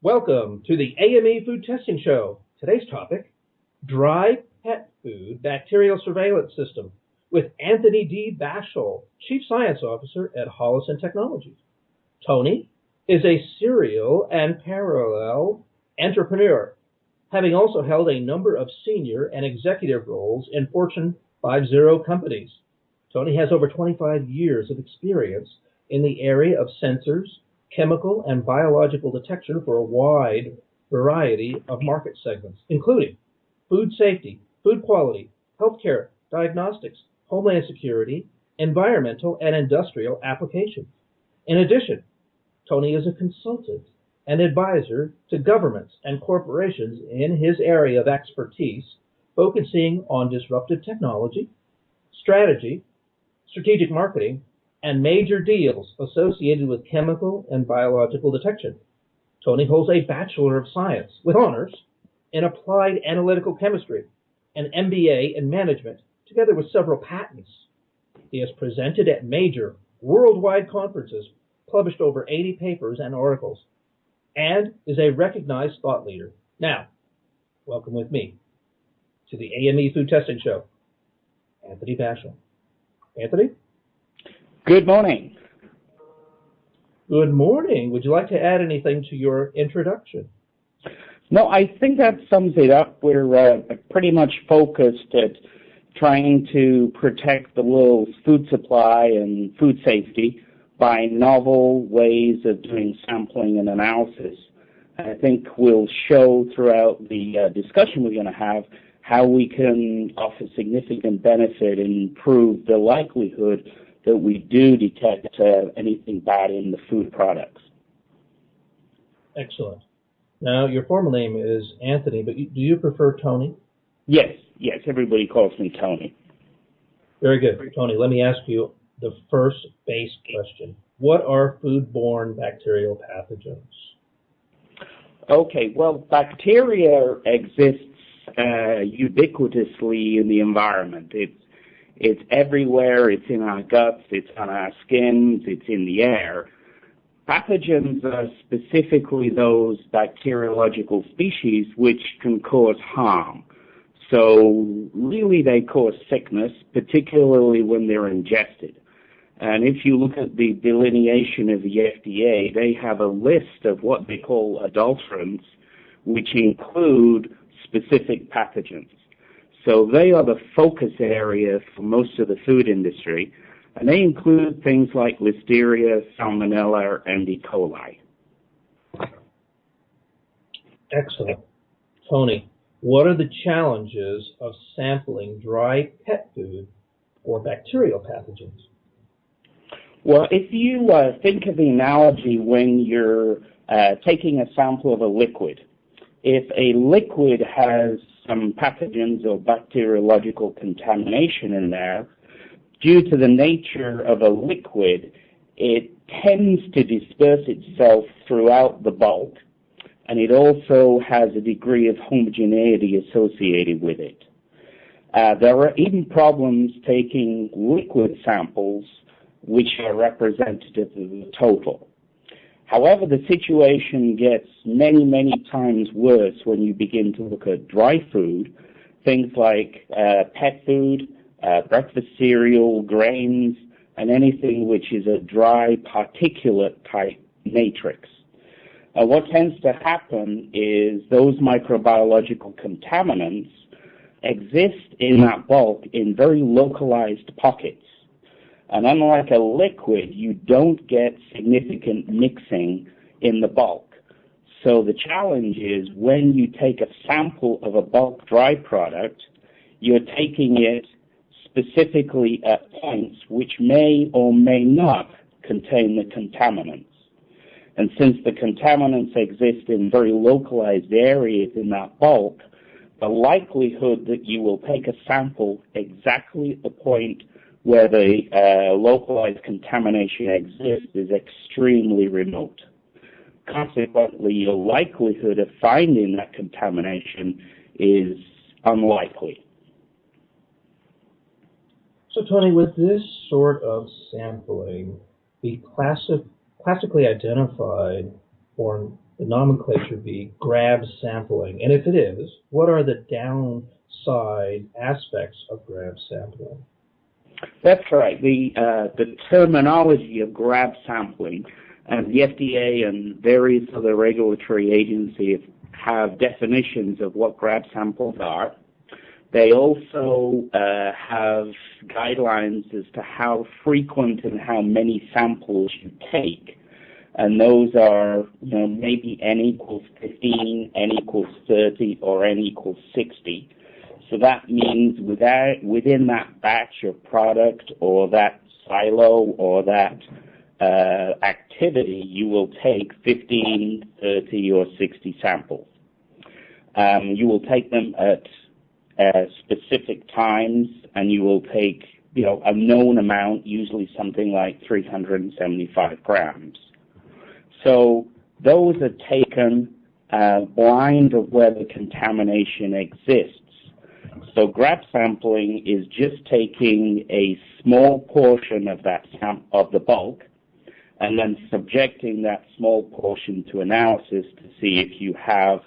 Welcome to the AME Food Testing Show. Today's topic, dry pet food bacterial surveillance system with Anthony D. Bashall, Chief Science Officer at Hollison Technologies. Tony is a serial and parallel entrepreneur, having also held a number of senior and executive roles in Fortune 50 companies. Tony has over 25 years of experience in the area of sensors, chemical and biological detection for a wide variety of market segments, including food safety, food quality, healthcare, diagnostics, homeland security, environmental and industrial applications. In addition, Tony is a consultant and advisor to governments and corporations in his area of expertise, focusing on disruptive technology, strategy, strategic marketing, and major deals associated with chemical and biological detection. Tony holds a Bachelor of Science with honors in Applied Analytical Chemistry, an MBA in Management, together with several patents. He has presented at major worldwide conferences, published over 80 papers and articles, and is a recognized thought leader. Now, welcome with me to the AME Food Testing Show, Anthony Bashall. Anthony? Good morning. Good morning. Would you like to add anything to your introduction? No, I think that sums it up. We're pretty much focused at trying to protect the world's food supply and food safety by novel ways of doing sampling and analysis. I think we'll show throughout the discussion we're going to have how we can offer significant benefit and improve the likelihood that we do detect anything bad in the food products. Excellent. Now, your formal name is Anthony, but do you prefer Tony? Yes, everybody calls me Tony. Very good. Tony, let me ask you the first base question. What are foodborne bacterial pathogens? Okay, well, bacteria exists ubiquitously in the environment. It's everywhere. It's in our guts. It's on our skins. It's in the air. Pathogens are specifically those bacteriological species which can cause harm. So really they cause sickness, particularly when they're ingested. And if you look at the delineation of the FDA, they have a list of what they call adulterants, which include specific pathogens. So they are the focus area for most of the food industry, and they include things like Listeria, Salmonella, and E. coli. Excellent. Tony, what are the challenges of sampling dry pet food for bacterial pathogens? Well, if you think of the analogy when you're taking a sample of a liquid, if a liquid has some pathogens or bacteriological contamination in there, due to the nature of a liquid, it tends to disperse itself throughout the bulk, and it also has a degree of homogeneity associated with it. There are even problems taking liquid samples which are representative of the total. However, the situation gets many, many times worse when you begin to look at dry food, things like pet food, breakfast cereal, grains, and anything which is a dry particulate type matrix. What tends to happen is those microbiological contaminants exist in that bulk in very localized pockets. And unlike a liquid, you don't get significant mixing in the bulk. So the challenge is when you take a sample of a bulk dry product, you're taking it specifically at points which may or may not contain the contaminants. And since the contaminants exist in very localized areas in that bulk, the likelihood that you will take a sample exactly at the point where the localized contamination exists is extremely remote. Consequently, your likelihood of finding that contamination is unlikely. So, Tony, with this sort of sampling, the classically identified foodborne the nomenclature be grab sampling? And if it is, what are the downside aspects of grab sampling? That's right. The terminology of grab sampling, and the FDA and various other regulatory agencies have definitions of what grab samples are. They also have guidelines as to how frequent and how many samples you take. And those are, maybe N equals 15, N equals 30, or N equals 60. So that means within that batch of product or that silo or that activity, you will take 15, 30, or 60 samples. You will take them at specific times, and you will take, a known amount, usually something like 375 grams. So those are taken blind of where the contamination exists. So grab sampling is just taking a small portion of of the bulk, and then subjecting that small portion to analysis to see if you have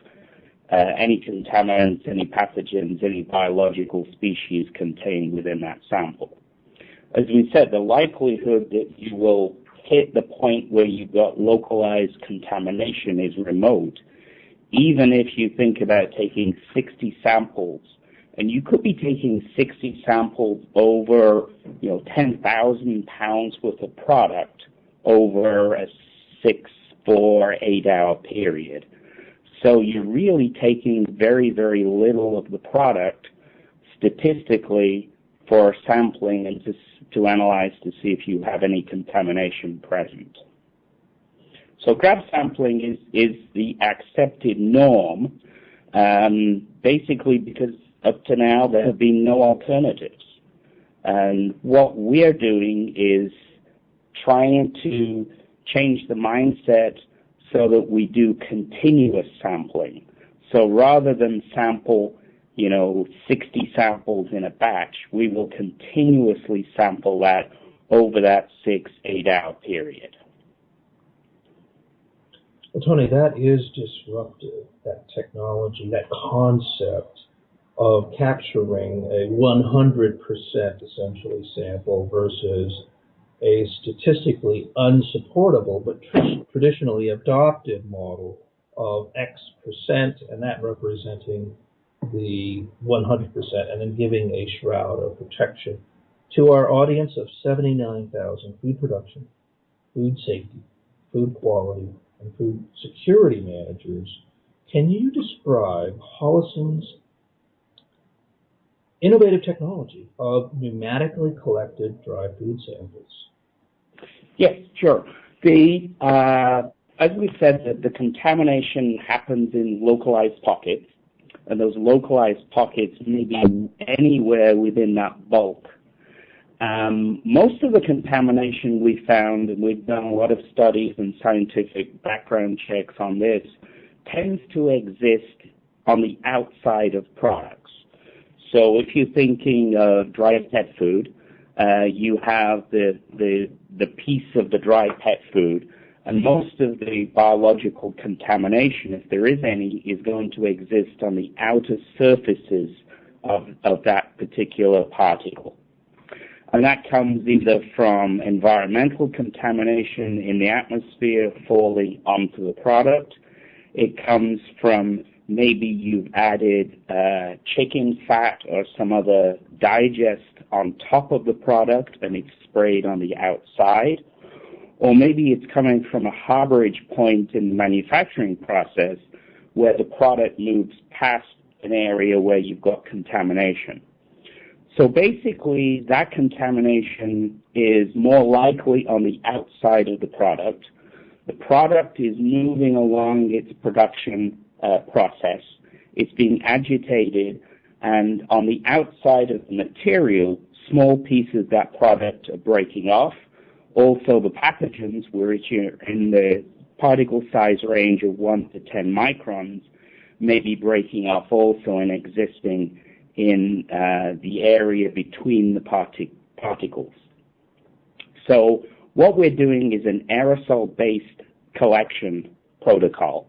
any contaminants, any pathogens, any biological species contained within that sample. As we said, the likelihood that you will hit the point where you've got localized contamination is remote, even if you think about taking 60 samples. And you could be taking 60 samples over, 10,000 pounds worth of product over a 6, 4, 8-hour period. So you're really taking very, very little of the product statistically for sampling and to analyze to see if you have any contamination present. So grab sampling is the accepted norm, basically because up to now there have been no alternatives. And what we're doing is trying to change the mindset so that we do continuous sampling. So rather than sample, 60 samples in a batch, we will continuously sample that over that 6, 8-hour period. Well, Tony, that is disruptive, that technology, that concept of capturing a 100% essentially sample versus a statistically unsupportable but traditionally adopted model of X percent, and that representing the 100%, and then giving a shroud of protection to our audience of 79,000 food production, food safety, food quality, and food security managers. Can you describe Hollison's innovative technology of pneumatically collected dry food samples? Yes, sure. As we said, the contamination happens in localized pockets, and those localized pockets may be anywhere within that bulk. Most of the contamination we found, and we've done a lot of studies and scientific background checks on this, tends to exist on the outside of products. So if you're thinking of dry pet food, you have the piece of the dry pet food, and most of the biological contamination, if there is any, is going to exist on the outer surfaces of that particular particle. And that comes either from environmental contamination in the atmosphere falling onto the product. It comes from maybe you've added chicken fat or some other digest on top of the product and it's sprayed on the outside. Or maybe it's coming from a harborage point in the manufacturing process where the product moves past an area where you've got contamination. So basically, that contamination is more likely on the outside of the product. The product is moving along its production process. It's being agitated, and on the outside of the material, small pieces of that product are breaking off. Also, the pathogens, which are in the particle size range of 1 to 10 microns, may be breaking off also and existing in the area between the particles. So what we're doing is an aerosol-based collection protocol.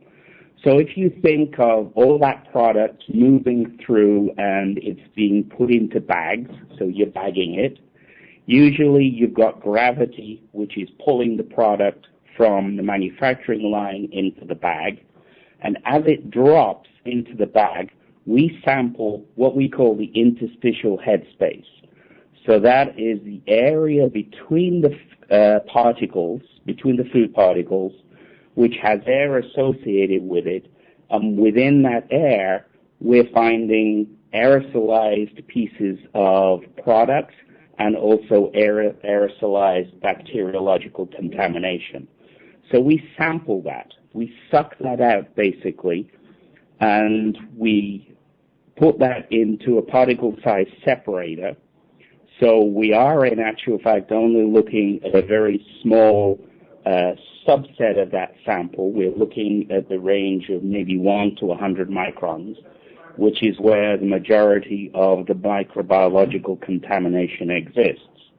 So if you think of all that product moving through and it's being put into bags, so you're bagging it, usually you've got gravity, which is pulling the product from the manufacturing line into the bag. And as it drops into the bag, we sample what we call the interstitial headspace. So that is the area between the particles, between the food particles, which has air associated with it. Within that air, we're finding aerosolized pieces of products and also aerosolized bacteriological contamination. So we sample that. We suck that out, basically, and we put that into a particle size separator. So we are, in actual fact, only looking at a very small subset of that sample. We're looking at the range of maybe 1 to 100 microns, which is where the majority of the microbiological contamination exists.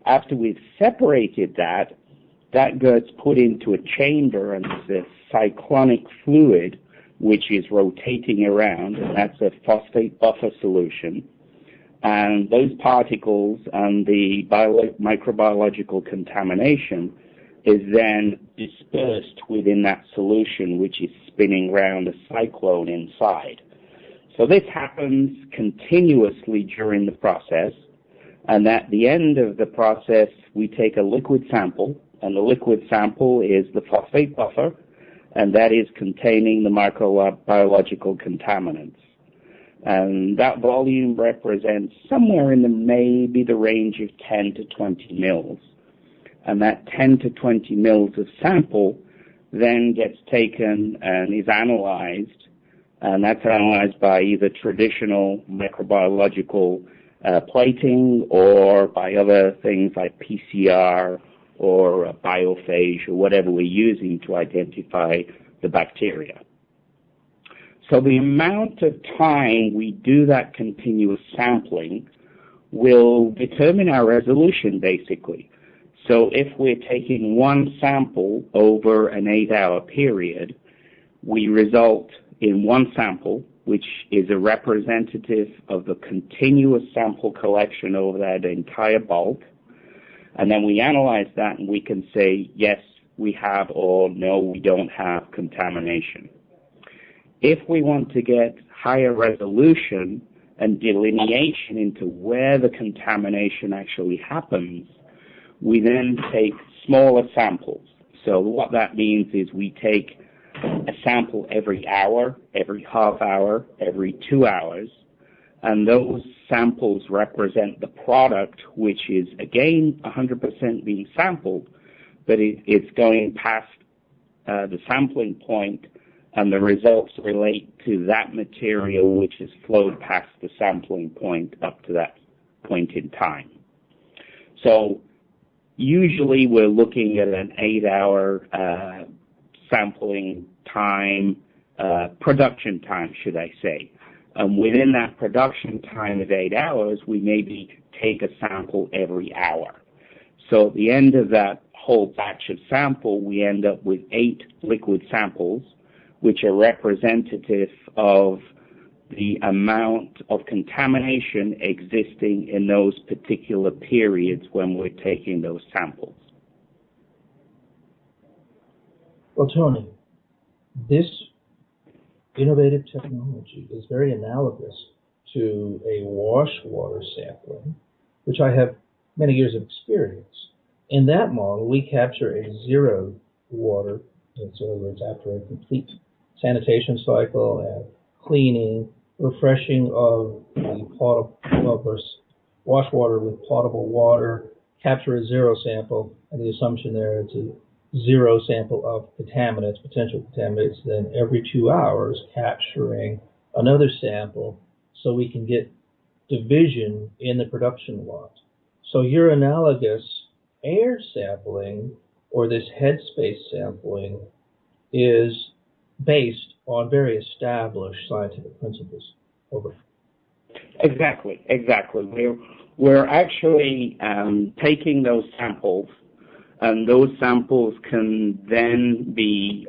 After we've separated that, that gets put into a chamber, and it's a cyclonic fluid which is rotating around, and that's a phosphate buffer solution. And those particles and the microbiological contamination is then dispersed within that solution, which is spinning around a cyclone inside. So this happens continuously during the process, and at the end of the process, we take a liquid sample, and the liquid sample is the phosphate buffer, and that is containing the microbiological contaminants. And that volume represents somewhere in maybe the range of 10 to 20 mils. And that 10 to 20 mils of sample then gets taken and is analyzed, and that's analyzed by either traditional microbiological plating or by other things like PCR or biophage or whatever we're using to identify the bacteria. So the amount of time we do that continuous sampling will determine our resolution, basically. So if we're taking one sample over an 8-hour period, we result in one sample, which is a representative of the continuous sample collection over that entire bulk. And then we analyze that and we can say, yes, we have, or no, we don't have contamination. If we want to get higher resolution and delineation into where the contamination actually happens, we then take smaller samples. So what that means is we take a sample every hour, every half hour, every 2 hours, and those samples represent the product, which is, again, 100% being sampled, but it's going past the sampling point, and the results relate to that material which has flowed past the sampling point up to that point in time. So usually we're looking at an 8-hour sampling time, production time, should I say. And within that production time of 8 hours, we maybe take a sample every hour. So at the end of that whole batch of sample, we end up with 8 liquid samples, which are representative of the amount of contamination existing in those particular periods when we're taking those samples. Well, Tony, this innovative technology is very analogous to a wash water sampling, which I have many years of experience. In that model, we capture a zero water, in other words, after a complete sanitation cycle and cleaning, refreshing of the wash water with potable water, capture a zero sample, and the assumption there is a zero sample of contaminants, potential contaminants, then every 2 hours capturing another sample so we can get division in the production lot. So your analogous air sampling or this headspace sampling is based on very established scientific principles. Over. Exactly. We're actually taking those samples, and those samples can then be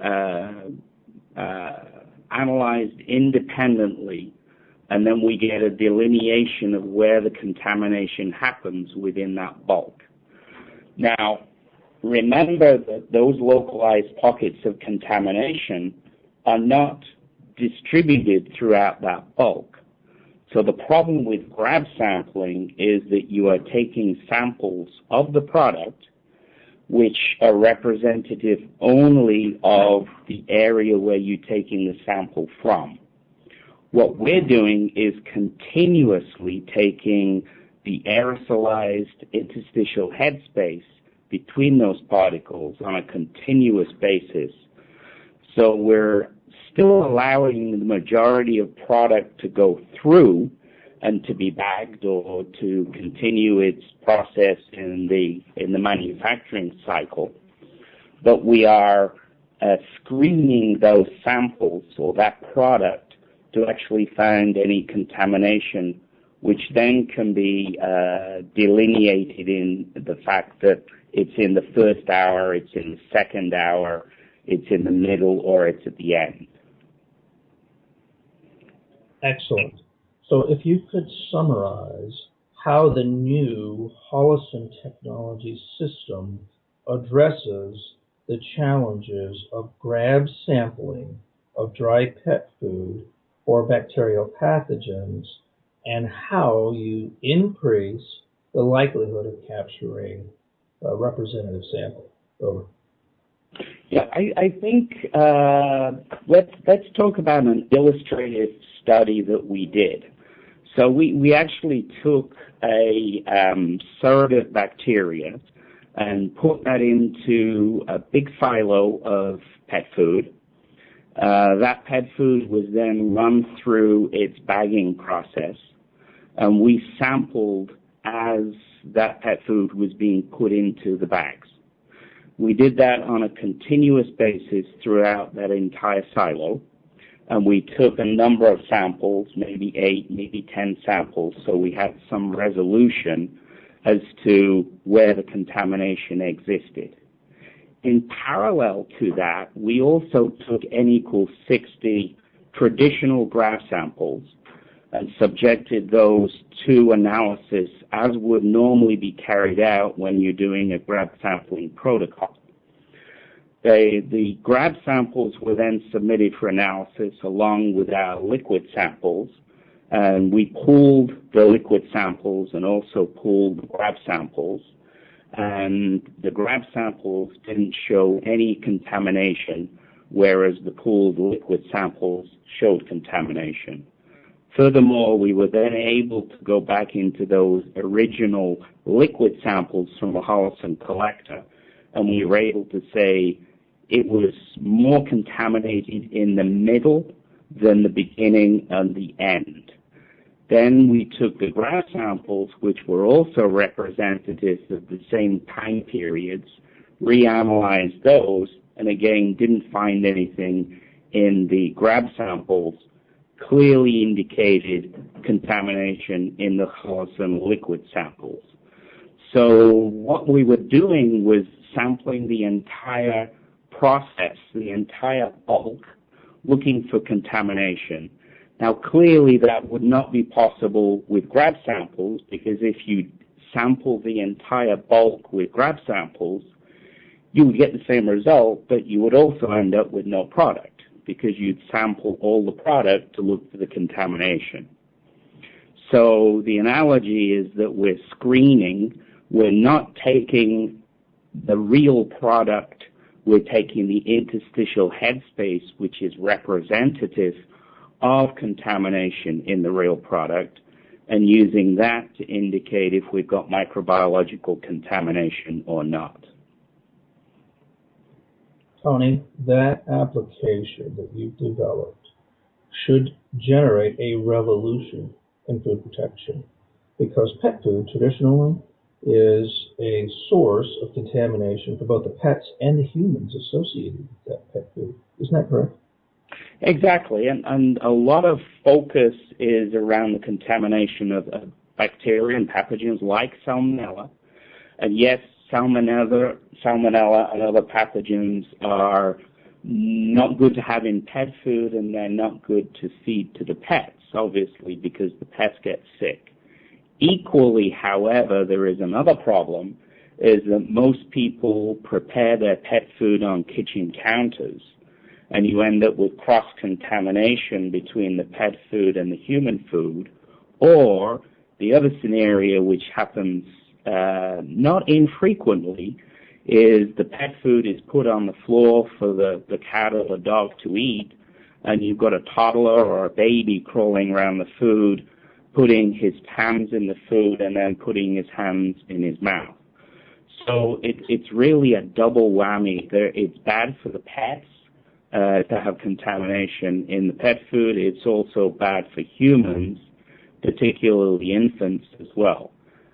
analyzed independently, and then we get a delineation of where the contamination happens within that bulk. Now, remember that those localized pockets of contamination are not distributed throughout that bulk. So the problem with grab sampling is that you are taking samples of the product which are representative only of the area where you're taking the sample from. What we're doing is continuously taking the aerosolized interstitial headspace between those particles on a continuous basis. So we're still allowing the majority of product to go through and to be bagged or to continue its process in the manufacturing cycle, but we are screening those samples or that product to actually find any contamination, which then can be delineated in the fact that it's in the first hour, it's in the second hour, it's in the middle, or it's at the end. Excellent. So if you could summarize how the new Hollison technology system addresses the challenges of grab sampling of dry pet food for bacterial pathogens, and how you increase the likelihood of capturing a representative sample. Over. Yeah, I think let's talk about an illustrative study that we did. So we actually took a surrogate bacteria and put that into a big silo of pet food. That pet food was then run through its bagging process, and we sampled as that pet food was being put into the bags. We did that on a continuous basis throughout that entire silo, and we took a number of samples, maybe 8, maybe 10 samples, so we had some resolution as to where the contamination existed. In parallel to that, we also took N equals 60 traditional grab samples and subjected those to analysis as would normally be carried out when you're doing a grab sampling protocol. The grab samples were then submitted for analysis along with our liquid samples, and we pooled the liquid samples and also pooled the grab samples, and the grab samples didn't show any contamination, whereas the pooled liquid samples showed contamination. Furthermore, we were then able to go back into those original liquid samples from the Hollison collector, and we were able to say it was more contaminated in the middle than the beginning and the end. Then we took the grab samples, which were also representative of the same time periods, reanalyzed those, and again didn't find anything in the grab samples, clearly indicated contamination in the Hollison liquid samples. So what we were doing was sampling the entire process, the entire bulk, looking for contamination. Now clearly that would not be possible with grab samples, because if you sample the entire bulk with grab samples, you would get the same result, but you would also end up with no product, because you'd sample all the product to look for the contamination. So the analogy is that we're screening, we're not taking the real product, we're taking the interstitial headspace, which is representative of contamination in the real product, and using that to indicate if we've got microbiological contamination or not. Tony, that application that you've developed should generate a revolution in food protection, because pet food traditionally is a source of contamination for both the pets and the humans associated with that pet food. Isn't that correct? Exactly, and a lot of focus is around the contamination of bacteria and pathogens like salmonella. And yes, salmonella and other pathogens are not good to have in pet food, and they're not good to feed to the pets, obviously, because the pets get sick. Equally, however, there is another problem, is that most people prepare their pet food on kitchen counters, and you end up with cross-contamination between the pet food and the human food. Or the other scenario, which happens not infrequently, is the pet food is put on the floor for the cat or the dog to eat, and you've got a toddler or a baby crawling around the food, putting his hands in the food and then putting his hands in his mouth. So it's really a double whammy. It's bad for the pets to have contamination in the pet food. It's also bad for humans, particularly infants as well.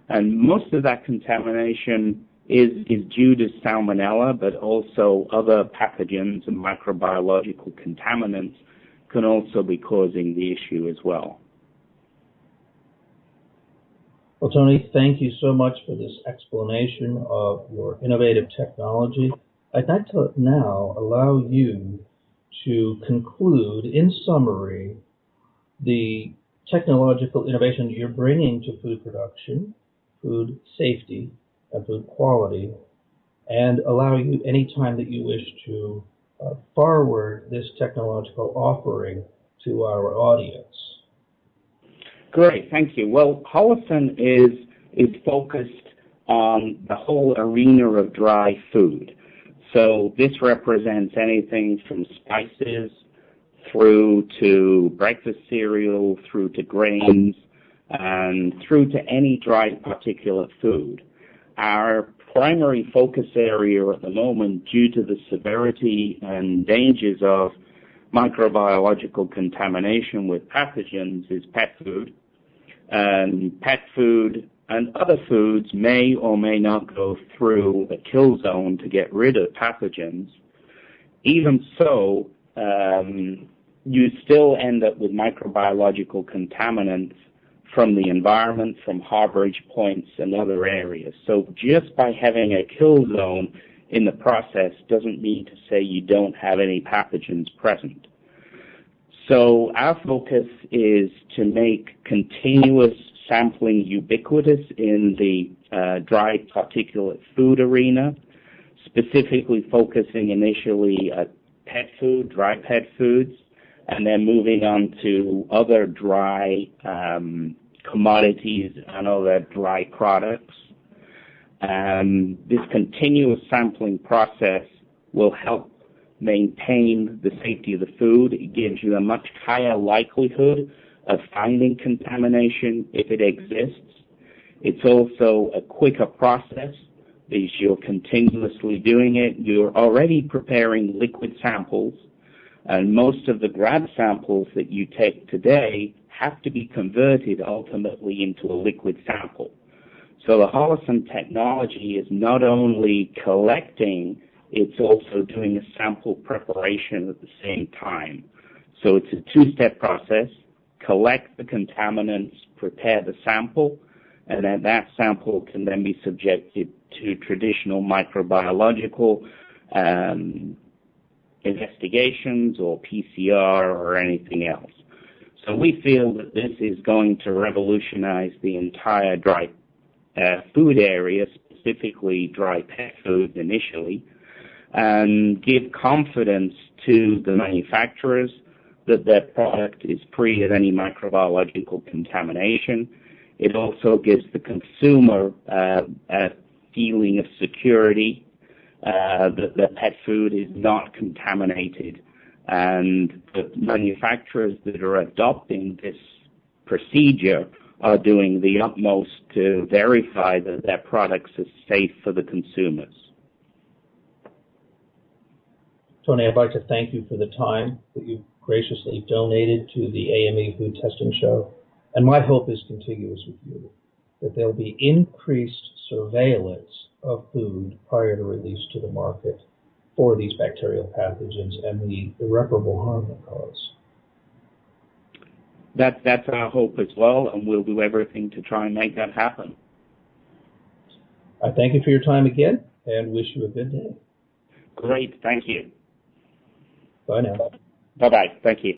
And most of that contamination is due to salmonella, but also other pathogens and microbiological contaminants can also be causing the issue as well. Well, Tony, thank you so much for this explanation of your innovative technology. I'd like to now allow you to conclude, in summary, the technological innovation you're bringing to food production, food safety, and food quality, and allow you any time that you wish to forward this technological offering to our audience. Great, thank you. Well, Hollison is focused on the whole arena of dry food. So this represents anything from spices through to breakfast cereal, through to grains, and through to any dry particulate food. Our primary focus area at the moment, due to the severity and dangers of microbiological contamination with pathogens, is pet food. And pet food and other foods may or may not go through a kill zone to get rid of pathogens. Even so, you still end up with microbiological contaminants from the environment, from harborage points and other areas. So just by having a kill zone in the process doesn't mean to say you don't have any pathogens present. So our focus is to make continuous sampling ubiquitous in the dry particulate food arena, specifically focusing initially at pet food, dry pet foods, and then moving on to other dry commodities and other dry products. This continuous sampling process will help maintain the safety of the food. It gives you a much higher likelihood of finding contamination if it exists. It's also a quicker process because you're continuously doing it. You're already preparing liquid samples, and most of the grab samples that you take today have to be converted ultimately into a liquid sample. So the Hollison technology is not only collecting, it's also doing a sample preparation at the same time. So it's a two-step process: collect the contaminants, prepare the sample, and then that sample can then be subjected to traditional microbiological investigations or PCR or anything else. So we feel that this is going to revolutionize the entire dry food area, specifically dry pet foods initially, and give confidence to the manufacturers that their product is free of any microbiological contamination. It also gives the consumer a feeling of security that their pet food is not contaminated, and the manufacturers that are adopting this procedure are doing the utmost to verify that their products are safe for the consumers. Tony, I'd like to thank you for the time that you've graciously donated to the AME Food Testing Show. And my hope is contiguous with you, that there'll be increased surveillance of food prior to release to the market for these bacterial pathogens and the irreparable harm they cause. That's our hope as well, and we'll do everything to try and make that happen. I thank you for your time again and wish you a good day. Great, thank you. Bye now. Bye-bye. Thank you.